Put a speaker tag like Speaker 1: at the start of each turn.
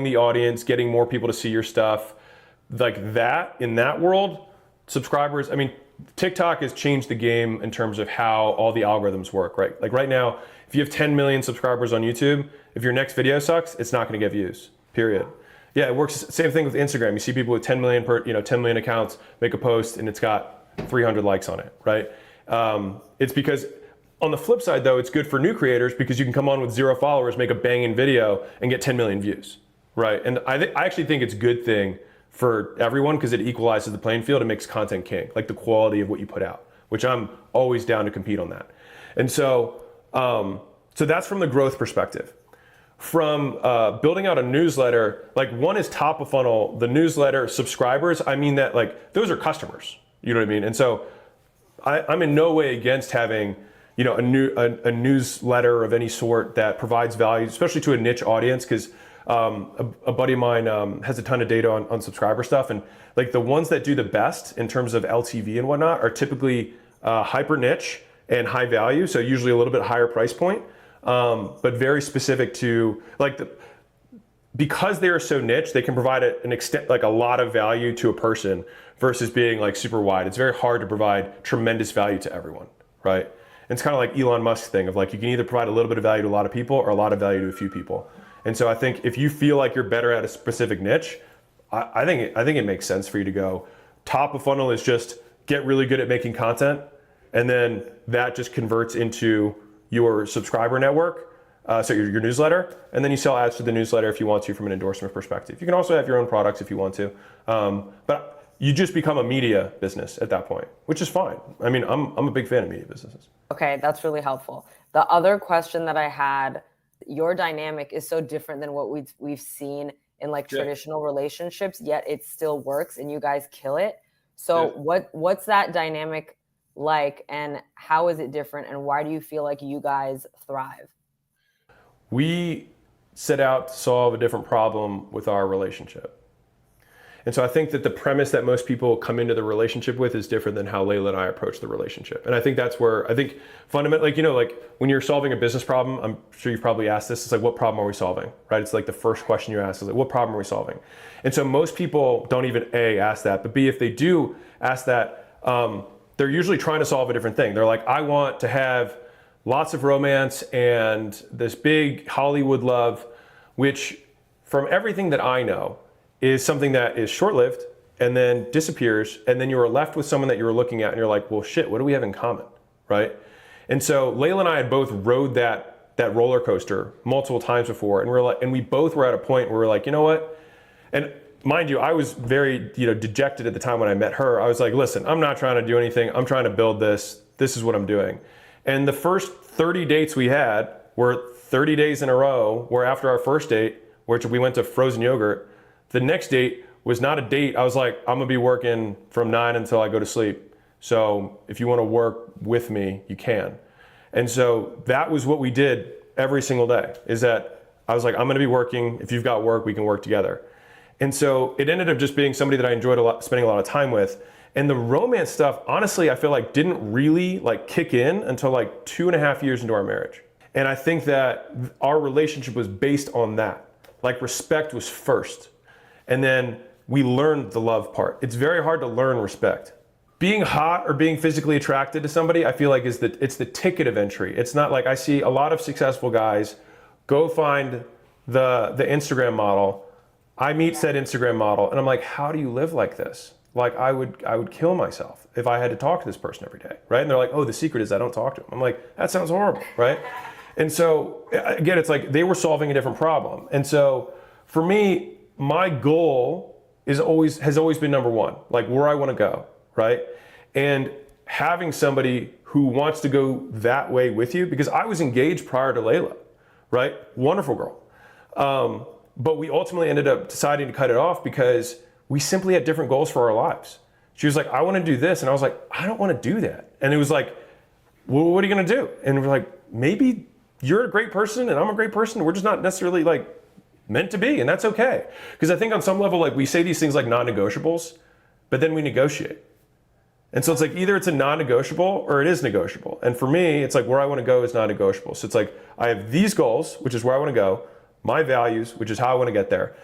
Speaker 1: the audience, getting more people to see your stuff, like that, in that world, subscribers, I mean, TikTok has changed the game in terms of how all the algorithms work, right? Like right now, if you have 10 million subscribers on YouTube, if your next video sucks, it's not gonna get views, period. Yeah, it works, same thing with Instagram. You see people with 10 million 10 million accounts make a post and it's got 300 likes on it, right? It's because, on the flip side though, it's good for new creators because you can come on with 0 followers, make a banging video and get 10 million views, right? And I actually think it's a good thing for everyone because it equalizes the playing field and makes content king, like the quality of what you put out, which I'm always down to compete on that. And so, so that's from the growth perspective. From building out a newsletter, like one is top of funnel, the newsletter subscribers, I mean that like, those are customers, you know what I mean? And so I'm in no way against having, you know, a newsletter of any sort that provides value, especially to a niche audience, because a buddy of mine has a ton of data on subscriber stuff, and like the ones that do the best in terms of LTV and whatnot are typically hyper niche and high value, so usually a little bit higher price point, but very specific to like because they are so niche, they can provide an extent, like a lot of value to a person versus being like super wide. It's very hard to provide tremendous value to everyone, right? And it's kind of like Elon Musk's thing of like, you can either provide a little bit of value to a lot of people or a lot of value to a few people. And so I think if you feel like you're better at a specific niche, I think it makes sense for you to go top of funnel is just get really good at making content. And then that just converts into your subscriber network. So your newsletter, and then you sell ads to the newsletter if you want to from an endorsement perspective. You can also have your own products if you want to, but you just become a media business at that point, which is fine. I mean, I'm a big fan of media businesses.
Speaker 2: Okay, that's really helpful. The other question that I had, your dynamic is so different than what we've seen in like traditional relationships, yet it still works and you guys kill it. So what's that dynamic like, and how is it different, and why do you feel like you guys thrive?
Speaker 1: We set out to solve a different problem with our relationship. And so I think that the premise that most people come into the relationship with is different than how Layla and I approach the relationship. And I think that's where, I think fundamentally, like, you know, like when you're solving a business problem, I'm sure you've probably asked this, it's like, what problem are we solving, right? It's like the first question you ask is like, what problem are we solving? And so most people don't even A, ask that, but B, if they do ask that, they're usually trying to solve a different thing. They're like, I want to have lots of romance and this big Hollywood love, which from everything that I know is something that is short-lived and then disappears, and then you are left with someone that you were looking at and you're like, well, shit, what do we have in common, right? And so Layla and I had both rode that roller coaster multiple times before, and we're like, and we both were at a point where we're like, you know what? And mind you, I was very, dejected at the time when I met her. I was like, listen, I'm not trying to do anything. I'm trying to build this. This is what I'm doing. And the first 30 dates we had were 30 days in a row, where after our first date, which we went to frozen yogurt, the next date was not a date. I was like, I'm gonna be working from 9 until I go to sleep. So if you wanna work with me, you can. And so that was what we did every single day, is that I was like, I'm gonna be working. If you've got work, we can work together. And so it ended up just being somebody that I enjoyed spending a lot of time with. And the romance stuff, honestly, I feel like didn't really like kick in until like 2.5 years into our marriage. And I think that our relationship was based on that. Like respect was first. And then we learned the love part. It's very hard to learn respect. Being hot or being physically attracted to somebody, I feel like it's the ticket of entry. It's not like I see a lot of successful guys go find the Instagram model. I meet said Instagram model and I'm like, how do you live like this? Like I would kill myself if I had to talk to this person every day, right? And they're like, oh, the secret is I don't talk to them. I'm like, that sounds horrible, right? And so again, it's like they were solving a different problem. And so for me, my goal has always been number one, like where I want to go, right? And having somebody who wants to go that way with you, because I was engaged prior to Layla, right? Wonderful girl. But we ultimately ended up deciding to cut it off because we simply had different goals for our lives. She was like, I want to do this. And I was like, I don't want to do that. And it was like, well, what are you going to do? And we're like, maybe you're a great person and I'm a great person. We're just not necessarily like meant to be, and that's okay. Because I think on some level, like we say these things like non-negotiables, but then we negotiate. And so it's like either it's a non-negotiable or it is negotiable. And for me, it's like where I want to go is non-negotiable. So it's like I have these goals, which is where I want to go, my values, which is how I want to get there,